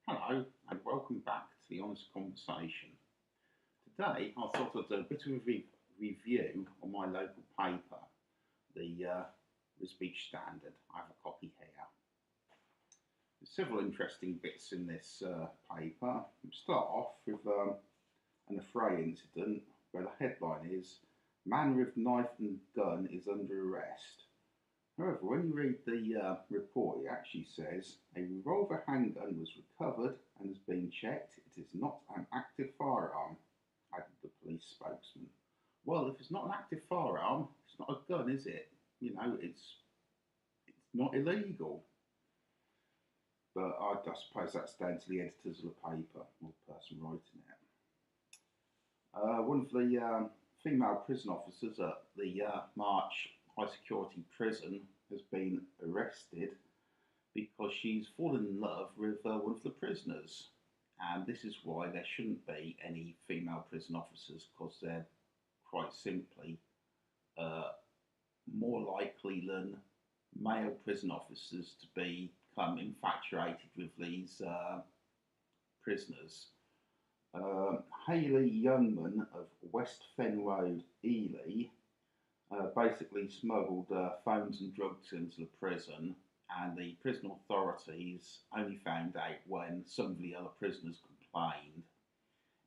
Hello and welcome back to the Honest Conversation. Today I thought I'd do a bit of a review on my local paper, the Wisbech Standard. I have a copy here. There's several interesting bits in this paper. We'll start off with an affray incident where the headline is "Man with knife and gun is under arrest." However, when you read the report, it actually says a revolver handgun was recovered and has been checked. It is not an active firearm, added the police spokesman. Well, if it's not an active firearm, it's not a gun, is it? You know, it's not illegal. But I suppose that's down to the editors of the paper or the person writing it. One of the female prison officers at the March high security prison has been arrested because she's fallen in love with one of the prisoners, and this is why there shouldn't be any female prison officers, because they're quite simply more likely than male prison officers to become infatuated with these prisoners. Hayley Youngman of West Fen Road, Ely, basically smuggled phones and drugs into the prison, and the prison authorities only found out when some of the other prisoners complained.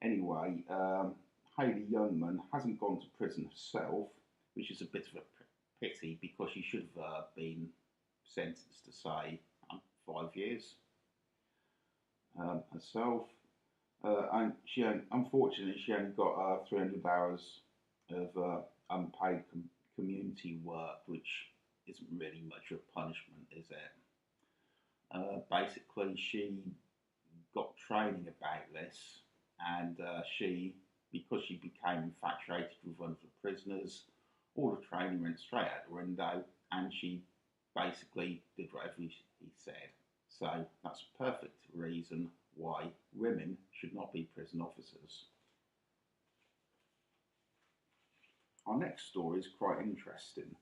Anyway, Hayley Youngman hasn't gone to prison herself, which is a bit of a pity because she should have been sentenced to, say, 5 years herself. And unfortunately, she only got 300 hours of unpaid community work, which isn't really much of a punishment, is it? Basically, she got training about this, and because she became infatuated with one of the prisoners, all the training went straight out the window, and she basically did whatever he said. So that's a perfect reason why women should not be prison officers. Our next story is quite interesting.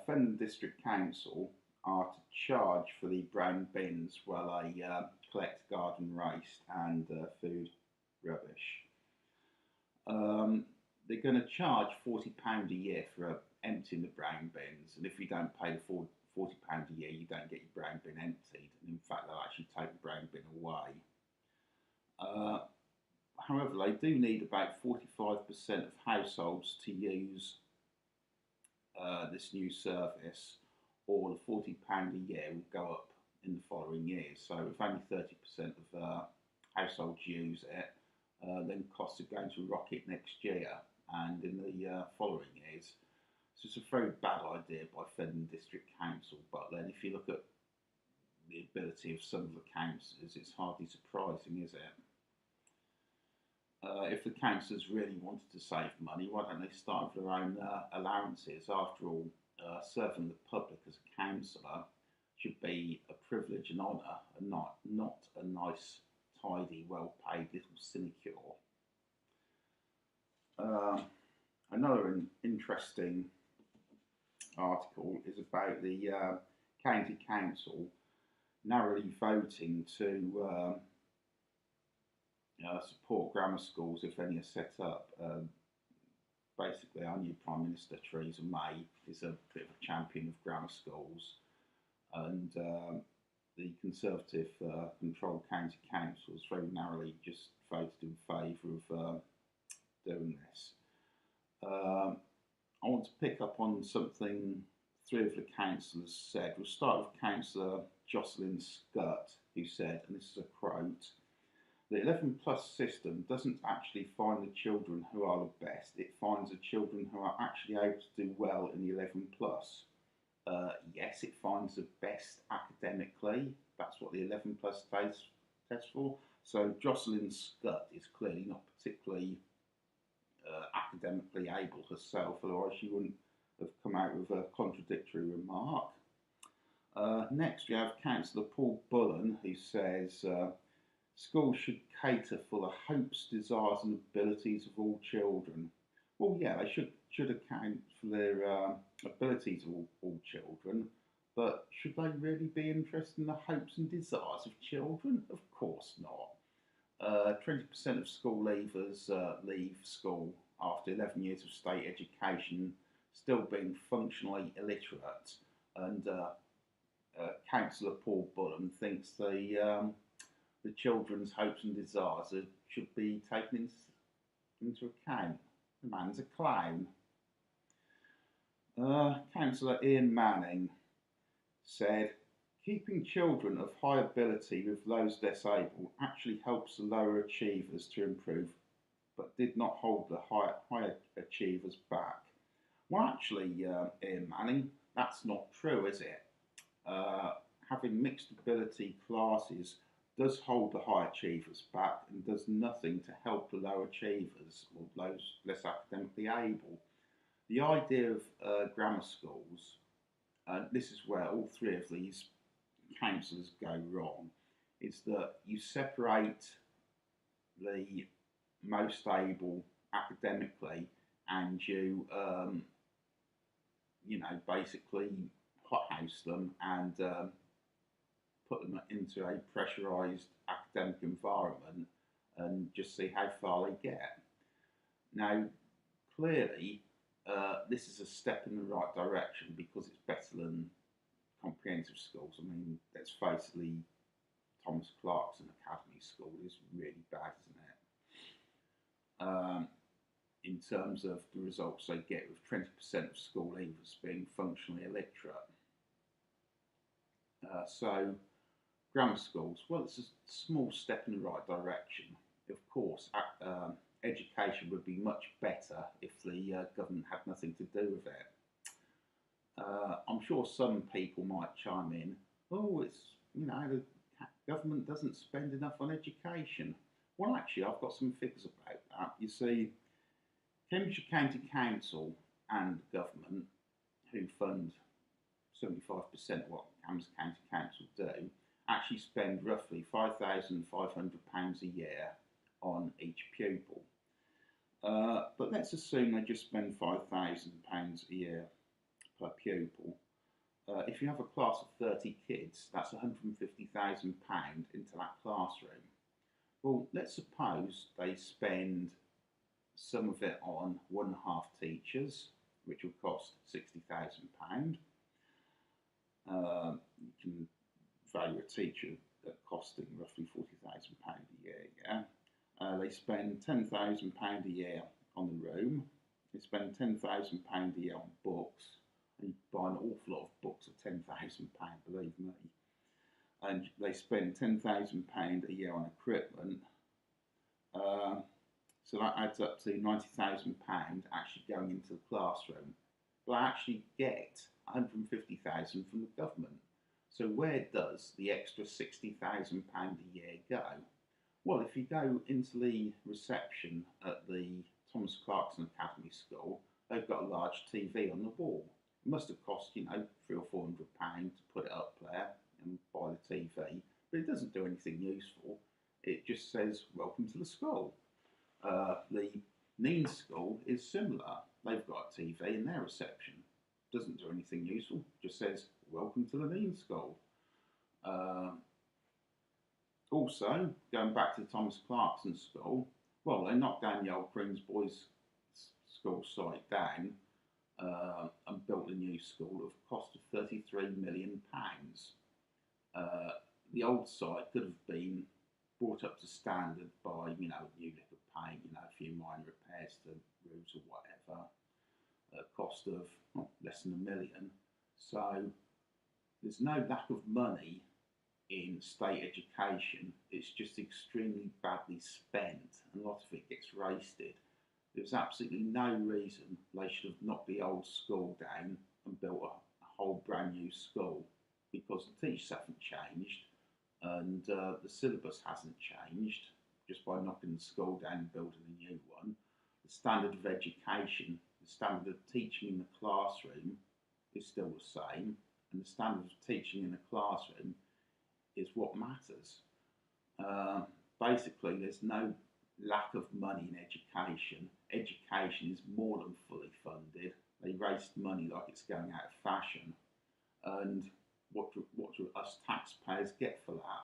Fen District Council are to charge for the brown bins while they collect garden waste and food rubbish. They're going to charge £40 a year for emptying the brown bins, and if you don't pay the £40 a year, you don't get your brown bin emptied, and in fact they'll actually take the brown bin away. However, they do need about 45% of households to use this new service, or the £40 a year will go up in the following years. So if only 30% of households use it, then costs are going to rocket next year and in the following years. So it's a very bad idea by Fen District Council, but then if you look at the ability of some of the councillors, it's hardly surprising, is it? If the councillors really wanted to save money, why don't they start with their own allowances? After all, serving the public as a councillor should be a privilege and honour, and not a nice, tidy, well-paid little sinecure. Another interesting article is about the county council narrowly voting to support grammar schools if any are set up. Basically, our new Prime Minister, Theresa May, is a bit of a champion of grammar schools, and the Conservative controlled county council has very narrowly just voted in favour of doing this. I want to pick up on something three of the councillors said. We'll start with Councillor Jocelyn Scott, who said, and this is a quote: "The 11 plus system doesn't actually find the children who are the best, it finds the children who are actually able to do well in the 11 plus. Yes, it finds the best academically, that's what the 11 plus tests for." So Jocelyn Scott is clearly not particularly academically able herself, otherwise she wouldn't have come out with a contradictory remark. Next we have Councillor Paul Bullen, who says, "Schools should cater for the hopes, desires and abilities of all children." Well, yeah, they should account for their abilities of all children, But should they really be interested in the hopes and desires of children? Of course not. 20% of school leavers leave school after 11 years of state education, still being functionally illiterate. And Councillor Paul Bullen thinks the children's hopes and desires should be taken into account. The man's a clown. Councillor Ian Manning said, keeping children of high ability with those less able actually helps the lower achievers to improve, but did not hold the higher achievers back. Well, actually, Ian Manning, that's not true, is it? Having mixed ability classes does hold the high achievers back and does nothing to help the low achievers or those less academically able. The idea of grammar schools, and this is where all three of these councillors go wrong, is that you separate the most able academically and you, basically hothouse them and put them into a pressurised academic environment and just see how far they get. Now, clearly, this is a step in the right direction because it's better than comprehensive schools. I mean, let's face it, the Thomas Clarkson Academy School is really bad, isn't it? In terms of the results they get with 20% of school leavers being functionally illiterate. So, grammar schools, well, it's a small step in the right direction. Of course, education would be much better if the government had nothing to do with it. I'm sure some people might chime in, oh, it's, the government doesn't spend enough on education. Well, actually, I've got some figures about that. You see, Cambridgeshire County Council and government, who fund 75% of what Cambridgeshire County Council do, actually spend roughly £5,500 a year on each pupil. But let's assume they just spend £5,000 a year per pupil. If you have a class of 30 kids, that's £150,000 into that classroom. Well, let's suppose they spend some of it on 1.5 teachers, which will cost £60,000. You can value a teacher at costing roughly £40,000 a year, yeah? They spend £10,000 a year on the room. They spend £10,000 a year on books. And you buy an awful lot of books at £10,000, believe me. And they spend £10,000 a year on equipment. So that adds up to £90,000 actually going into the classroom. But I actually get £150,000 from the government. So where does the extra £60,000 a year go? Well, if you go into the reception at the Thomas Clarkson Academy School, they've got a large TV on the wall. It must have cost, £300 or £400 to put it up there and buy the TV, but it doesn't do anything useful. It just says, welcome to the school. The Neen School is similar. They've got a TV in their reception. Doesn't do anything useful, just says, welcome to the Neen School. Also, going back to the Thomas Clarkson School, well, they knocked down the old Queen's Boys School site down and built a new school of a cost of £33 million. The old site could have been brought up to standard by, new lick of paint, a few minor repairs to roofs or whatever, at a cost of less than £1 million. So there's no lack of money in state education. It's just extremely badly spent, and a lot of it gets wasted. There's absolutely no reason they should have knocked the old school down and built a whole brand new school, because the teachers haven't changed and the syllabus hasn't changed just by knocking the school down and building a new one. The standard of education, the standard of teaching in the classroom is still the same, and the standard of teaching in the classroom is what matters. Basically, there's no lack of money in education. Education is more than fully funded. They waste money like it's going out of fashion. And what do us taxpayers get for that?